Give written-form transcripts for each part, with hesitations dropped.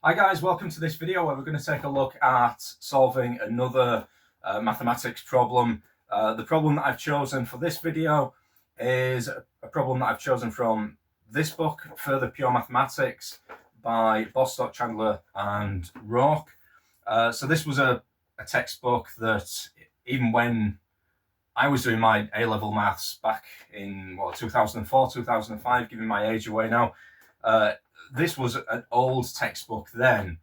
Hi guys, welcome to this video where we're going to take a look at solving another mathematics problem. The problem that I've chosen for this video is a problem that I've chosen from this book, Further Pure Mathematics by Bostock, Chandler and Rourke. So this was a textbook that even when I was doing my A-level maths back in 2004, 2005, giving my age away now, this was an old textbook then.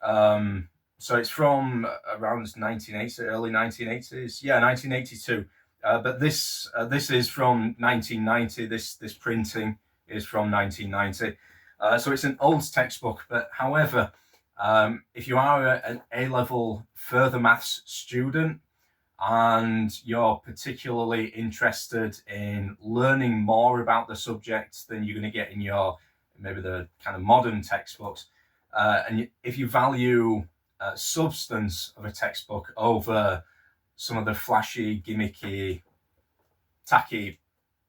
So it's from around 1980, early 1980s. Yeah, 1982. But this is from 1990. This printing is from 1990. So it's an old textbook. But however, if you are an A-level further maths student and you're particularly interested in learning more about the subject than you're going to get in your maybe the kind of modern textbooks, and if you value substance of a textbook over some of the flashy, gimmicky, tacky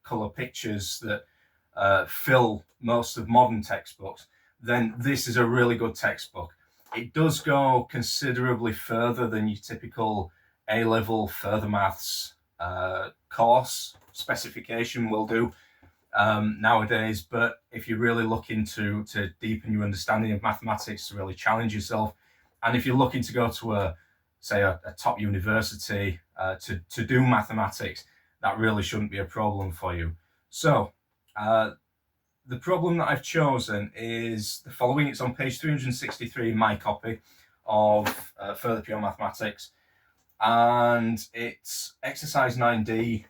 colour pictures that fill most of modern textbooks, then this is a really good textbook. It does go considerably further than your typical A-level further maths course specification will do nowadays. But if you're really looking to deepen your understanding of mathematics, to really challenge yourself, and if you're looking to go to a top university to do mathematics, that really shouldn't be a problem for you. So the problem that I've chosen is the following. It's on page 363 in my copy of Further Pure Mathematics, and it's exercise 9D,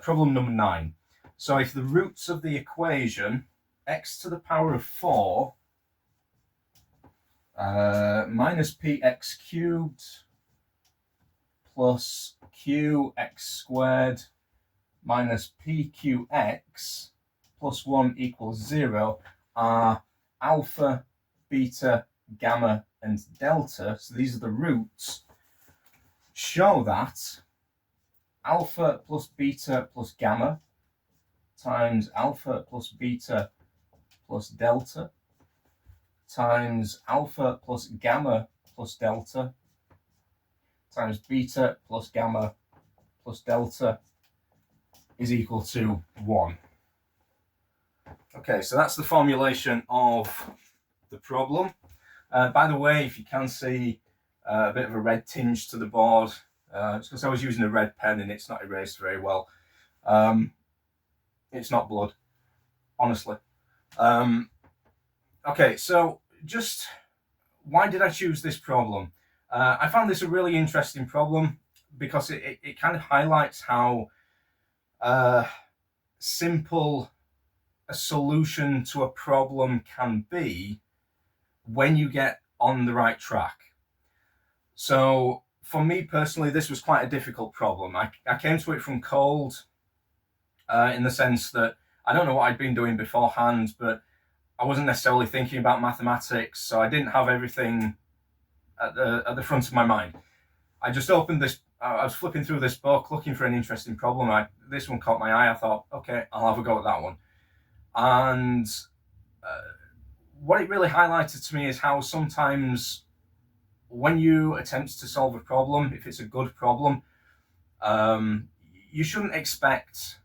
problem number 9. So if the roots of the equation x to the power of 4 minus px cubed plus qx squared minus pqx plus 1 equals 0 are alpha, beta, gamma, and delta, so these are the roots, show that alpha plus beta plus gamma times alpha plus beta plus delta times alpha plus gamma plus delta times beta plus gamma plus delta is equal to 1. Okay, so that's the formulation of the problem. By the way, if you can see a bit of a red tinge to the board, it's because I was using a red pen and it's not erased very well. It's not blood, honestly. Okay, so just why did I choose this problem? I found this a really interesting problem because it kind of highlights how simple a solution to a problem can be when you get on the right track. So for me personally, this was quite a difficult problem. I came to it from cold, in the sense that I don't know what I'd been doing beforehand, but I wasn't necessarily thinking about mathematics, so I didn't have everything at the front of my mind. I just opened this, I was flipping through this book looking for an interesting problem. This one caught my eye. I thought, okay, I'll have a go at that one. And what it really highlighted to me is how sometimes when you attempt to solve a problem, if it's a good problem, you shouldn't expect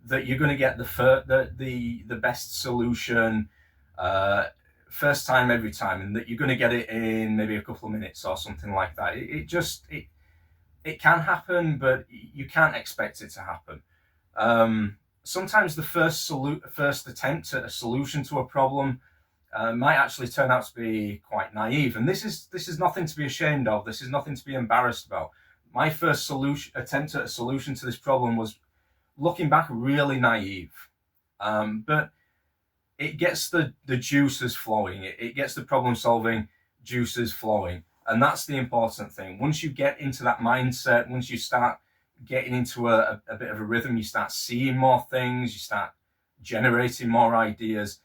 that you're going to get the best solution first time every time, and that you're going to get it in maybe a couple of minutes or something like that. It can happen, but you can't expect it to happen. Sometimes the first attempt at a solution to a problem might actually turn out to be quite naive, and this is nothing to be ashamed of. This is nothing to be embarrassed about. My first attempt at a solution to this problem was, looking back, really naive, but it gets the juices flowing. It gets the problem solving juices flowing, and that's the important thing. Once you get into that mindset, once you start getting into a bit of a rhythm, you start seeing more things, you start generating more ideas.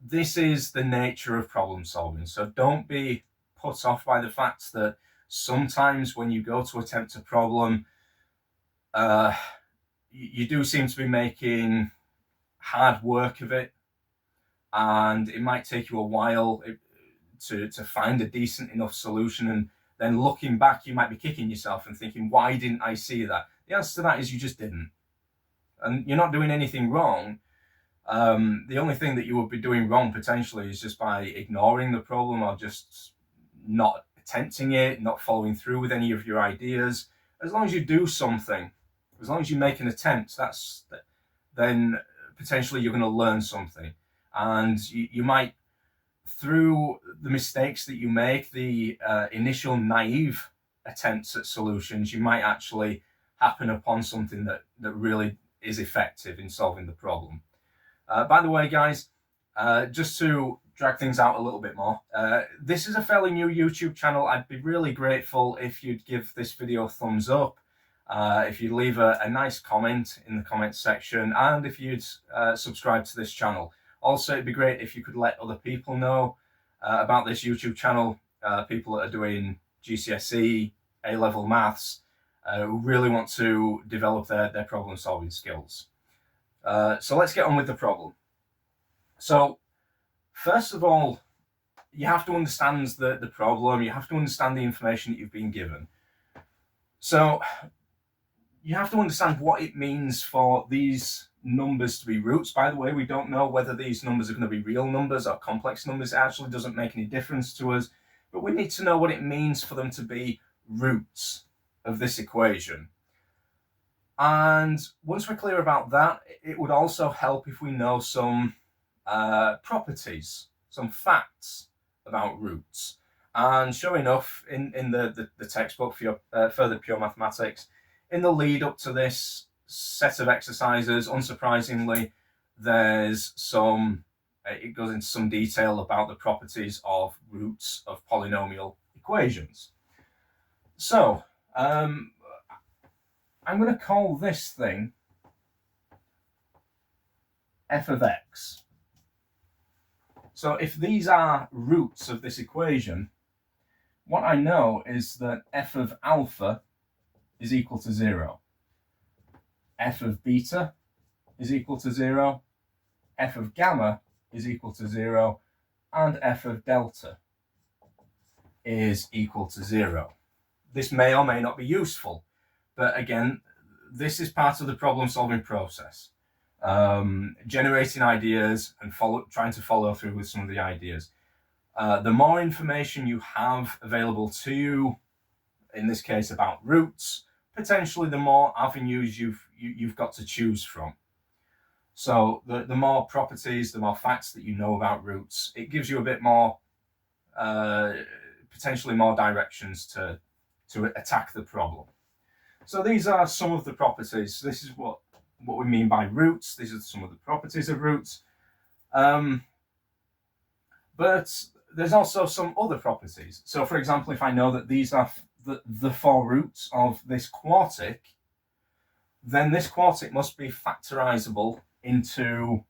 This is the nature of problem solving. So don't be put off by the fact that sometimes when you go to attempt a problem, you do seem to be making hard work of it, and it might take you a while. to find a decent enough solution, and then looking back, you might be kicking yourself and thinking, why didn't I see that? The answer to that is you just didn't. And you're not doing anything wrong. The only thing that you would be doing wrong potentially is just by ignoring the problem, or just not attempting it, not following through with any of your ideas. As long as you do something, as long as you make an attempt, then potentially you're going to learn something. And you might, through the mistakes that you make, the initial naive attempts at solutions, you might actually happen upon something that really is effective in solving the problem. By the way, guys, just to drag things out a little bit more, this is a fairly new YouTube channel. I'd be really grateful if you'd give this video a thumbs up, if you'd leave a nice comment in the comments section, and if you'd subscribe to this channel. Also, it'd be great if you could let other people know about this YouTube channel, people that are doing GCSE, A-level maths, who really want to develop their problem-solving skills. So let's get on with the problem. So, first of all, you have to understand the problem, you have to understand the information that you've been given. So, you have to understand what it means for these numbers to be roots. By the way, we don't know whether these numbers are going to be real numbers or complex numbers. It actually doesn't make any difference to us, but we need to know what it means for them to be roots of this equation. And once we're clear about that, it would also help if we know some properties, some facts about roots. And sure enough, in the textbook for your further pure mathematics, in the lead up to this set of exercises, unsurprisingly, there's it goes into some detail about the properties of roots of polynomial equations. So, I'm going to call this thing f of x. So if these are roots of this equation, what I know is that f of alpha is equal to 0. F of beta is equal to 0. F of gamma is equal to 0. And f of delta is equal to 0. This may or may not be useful, but again, this is part of the problem-solving process. Generating ideas and trying to follow through with some of the ideas. The more information you have available to you, in this case about roots, potentially the more avenues you've got to choose from. So the more properties, the more facts that you know about roots, it gives you a bit more, potentially more directions to attack the problem. So these are some of the properties. This is what we mean by roots. These are some of the properties of roots. But there's also some other properties. So for example, if I know that these are the 4 roots of this quartic, then this quartic must be factorizable into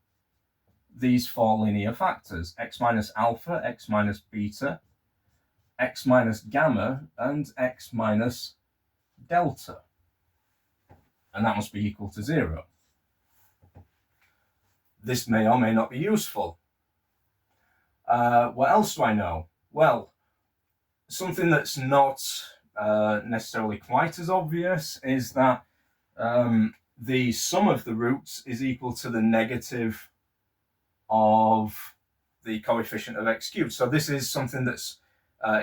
these 4 linear factors: x minus alpha, x minus beta, x minus gamma, and x minus delta. And that must be equal to 0. This may or may not be useful. What else do I know? Well, something that's not necessarily quite as obvious is that the sum of the roots is equal to the negative of the coefficient of x cubed. So this is something that's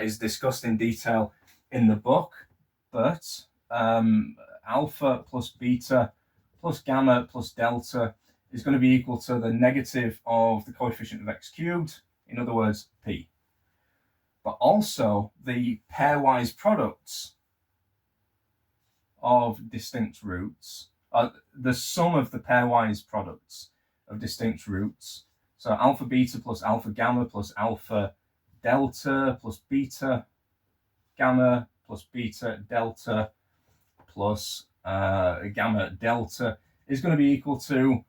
is discussed in detail in the book, but alpha plus beta plus gamma plus delta is going to be equal to the negative of the coefficient of x cubed, in other words, p. But also the pairwise products of distinct roots, the sum of the pairwise products of distinct roots. So alpha beta plus alpha gamma plus alpha delta plus beta gamma plus beta delta plus gamma delta is going to be equal to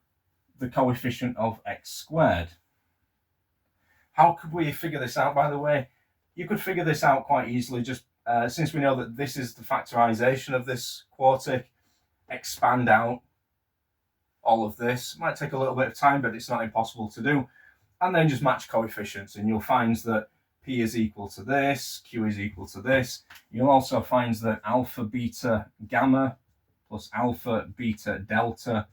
the coefficient of x squared. How could we figure this out, by the way? You could figure this out quite easily, just since we know that this is the factorization of this quartic, expand out all of this. It might take a little bit of time, but it's not impossible to do. And then just match coefficients, and you'll find that P is equal to this, Q is equal to this. You'll also find that alpha, beta, gamma plus alpha, beta, delta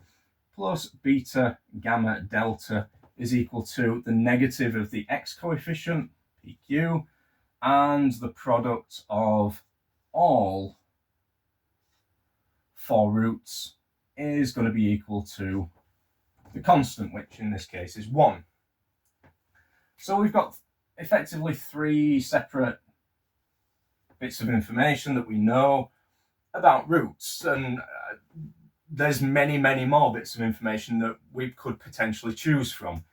plus beta, gamma, delta is equal to the negative of the x coefficient, PQ, and the product of all 4 roots is going to be equal to the constant, which in this case is 1. So we've got effectively 3 separate bits of information that we know about roots, and there's many more bits of information that we could potentially choose from.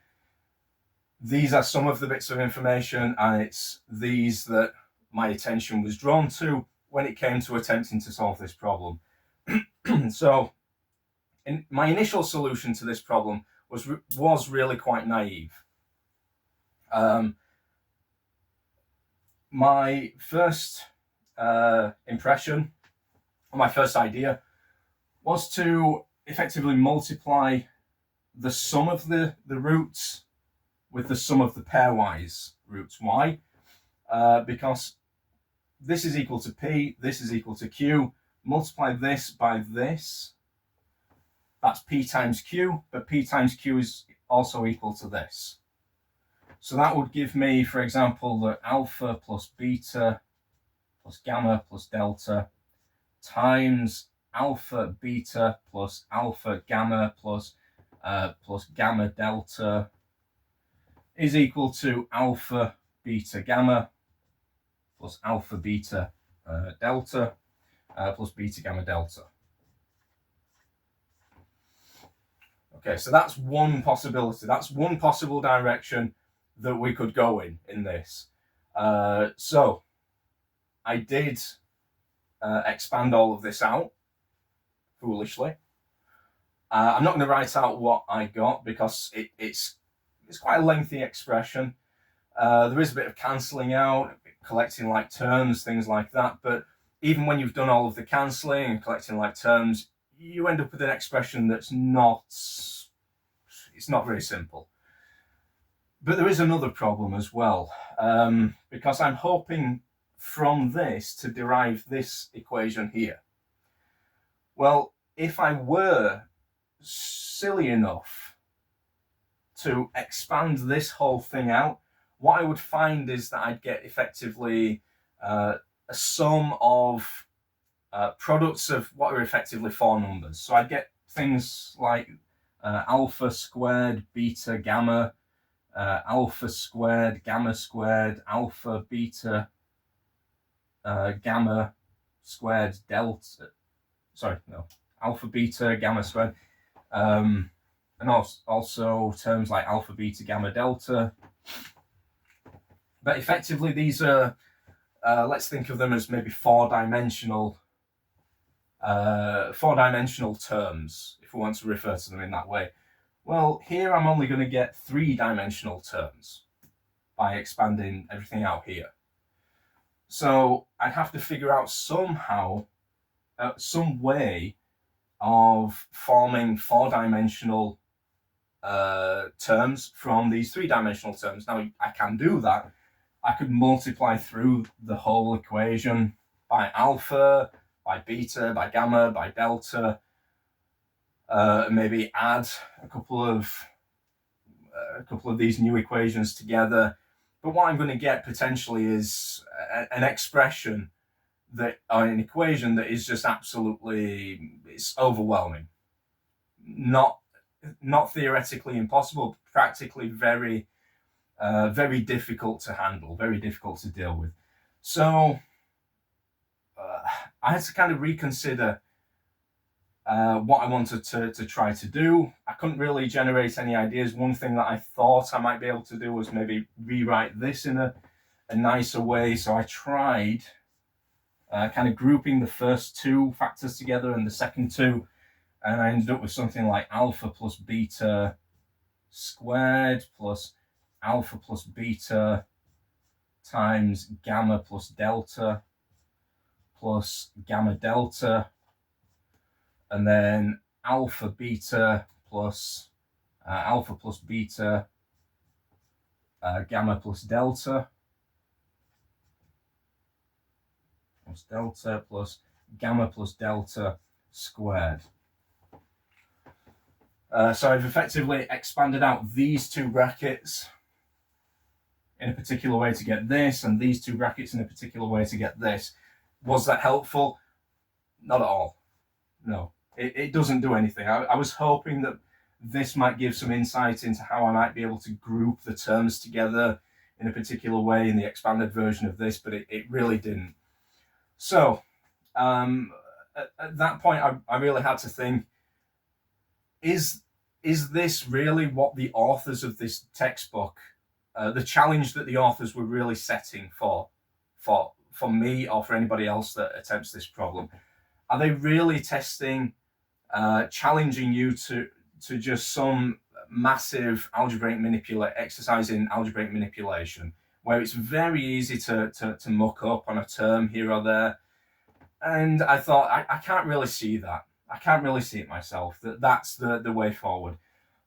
These are some of the bits of information, and it's these that my attention was drawn to when it came to attempting to solve this problem. So my initial solution to this problem was really quite naive. My first impression, or my first idea, was to effectively multiply the sum of the roots with the sum of the pairwise roots. Why? Because this is equal to P, this is equal to Q. Multiply this by this, that's P times Q, but P times Q is also equal to this. So that would give me, for example, that alpha plus beta plus gamma plus delta times alpha beta plus alpha gamma plus gamma delta is equal to alpha beta gamma plus alpha beta delta plus beta gamma delta. Okay, so that's one possibility. That's one possible direction that we could go in this. So I did expand all of this out, foolishly. I'm not going to write out what I got because it's quite a lengthy expression. There is a bit of cancelling out, collecting like terms, things like that. But even when you've done all of the cancelling and collecting like terms, you end up with an expression that's not very simple. But there is another problem as well, because I'm hoping from this to derive this equation here. Well, if I were silly enough to expand this whole thing out, what I would find is that I'd get effectively a sum of products of what are effectively 4 numbers. So I'd get things like alpha squared, beta, gamma, alpha squared, gamma squared, alpha, beta, gamma squared, delta. Sorry, no, alpha, beta, gamma squared. And also terms like alpha, beta, gamma, delta. But effectively, these are, let's think of them as maybe 4-dimensional terms, if we want to refer to them in that way. Well, here I'm only going to get 3-dimensional terms by expanding everything out here. So I'd have to figure out somehow, some way of forming 4-dimensional terms from these 3-dimensional terms. Now, I can do that. I could multiply through the whole equation by alpha, by beta, by gamma, by delta, maybe add a couple of these new equations together. But what I'm going to get potentially is an expression or an equation that is just absolutely, it's overwhelming. Not theoretically impossible, practically very difficult to handle, very difficult to deal with. So I had to kind of reconsider what I wanted to try to do. I couldn't really generate any ideas. One thing that I thought I might be able to do was maybe rewrite this in a nicer way. So I tried kind of grouping the first 2 factors together and the second 2, and I ended up with something like alpha plus beta squared plus alpha plus beta times gamma plus delta plus gamma delta, and then alpha beta plus alpha plus beta gamma plus delta, plus delta plus gamma plus delta squared. So I've effectively expanded out these two brackets in a particular way to get this, and these two brackets in a particular way to get this. Was that helpful? Not at all. No, it doesn't do anything. I was hoping that this might give some insight into how I might be able to group the terms together in a particular way in the expanded version of this, but it really didn't. So at that point, I really had to think, is this really what the authors of this textbook, the challenge that the authors were really setting for me or for anybody else that attempts this problem? Are they really testing, challenging you to just some massive algebraic exercise in algebraic manipulation, where it's very easy to muck up on a term here or there? And I thought, I can't really see that. I can't really see it myself, that's the way forward.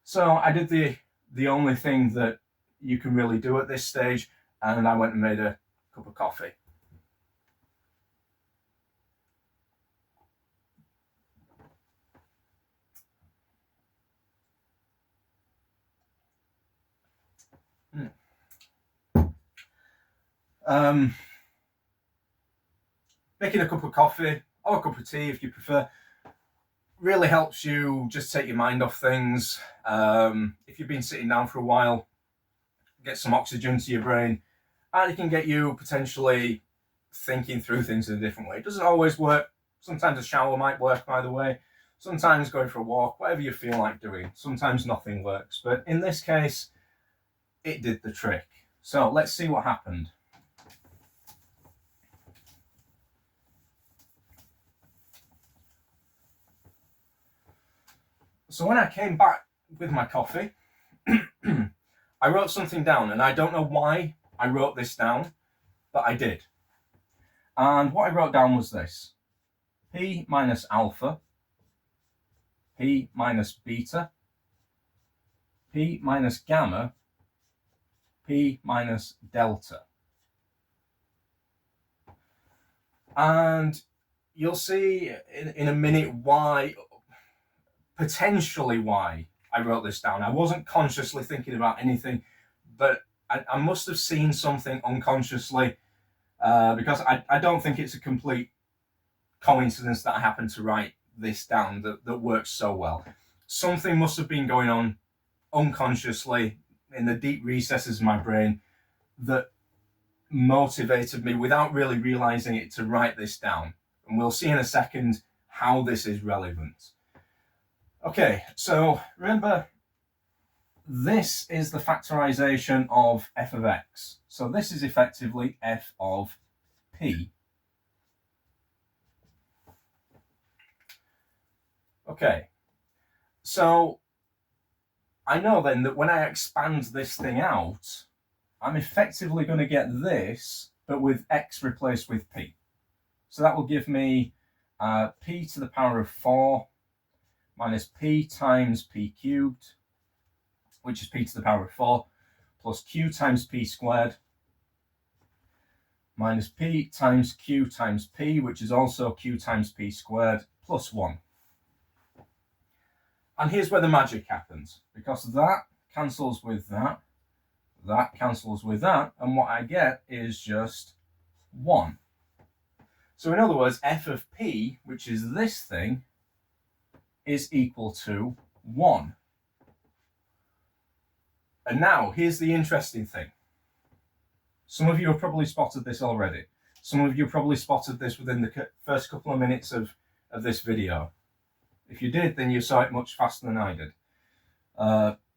So I did the only thing that you can really do at this stage, and I went and made a cup of coffee. Making a cup of coffee or a cup of tea, if you prefer, really helps you just take your mind off things. If you've been sitting down for a while, get some oxygen to your brain, and it can get you potentially thinking through things in a different way. It doesn't always work. Sometimes a shower might work, by the way. Sometimes going for a walk, whatever you feel like doing. Sometimes nothing works, but in this case, it did the trick. So let's see what happened. So when I came back with my coffee, I wrote something down, and I don't know why I wrote this down, but I did. And what I wrote down was this: P minus alpha, P minus beta, P minus gamma, P minus delta. And you'll see in a minute why, potentially why I wrote this down. I wasn't consciously thinking about anything, but I must have seen something unconsciously, because I don't think it's a complete coincidence that I happened to write this down that works so well. Something must have been going on unconsciously in the deep recesses of my brain that motivated me without really realizing it to write this down. And we'll see in a second how this is relevant. Okay, so remember, this is the factorization of f of x. So this is effectively f of p. Okay, so I know then that when I expand this thing out, I'm effectively going to get this, but with x replaced with p. So that will give me p to the power of 4 minus p times p cubed, which is p to the power of 4, plus q times p squared, minus p times q times p, which is also q times p squared, plus 1. And here's where the magic happens, because that cancels with that cancels with that, and what I get is just 1. So in other words, f of p, which is this thing, is equal to 1. And now, here's the interesting thing. Some of you have probably spotted this already. Some of you probably spotted this within the first couple of minutes of this video. If you did, then you saw it much faster than I did.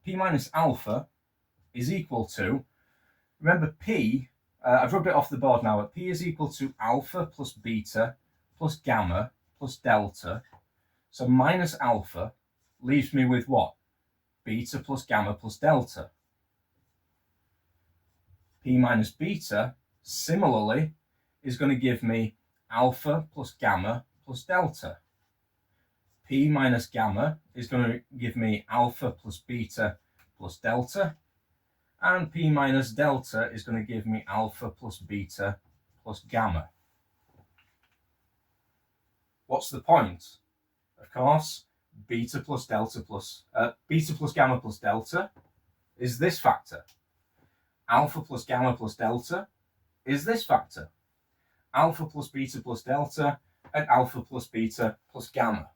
P minus alpha is equal to, remember p, I've rubbed it off the board now, p is equal to alpha plus beta plus gamma plus delta. So minus alpha leaves me with what? Beta plus gamma plus delta. P minus beta, similarly, is going to give me alpha plus gamma plus delta. P minus gamma is going to give me alpha plus beta plus delta. And P minus delta is going to give me alpha plus beta plus gamma. What's the point? Of course, beta plus gamma plus delta is this factor. Alpha plus gamma plus delta is this factor. Alpha plus beta plus delta and alpha plus beta plus gamma.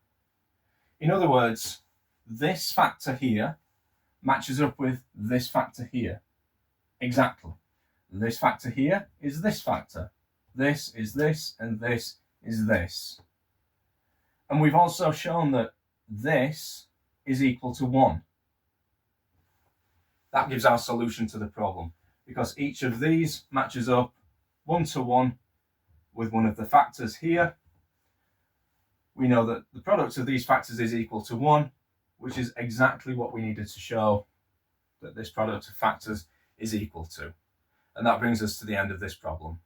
In other words, this factor here matches up with this factor here. Exactly. This factor here is this factor. This is this, and this is this. And we've also shown that this is equal to 1. That gives our solution to the problem, because each of these matches up 1 to 1 with one of the factors here. We know that the product of these factors is equal to 1, which is exactly what we needed to show that this product of factors is equal to. And that brings us to the end of this problem.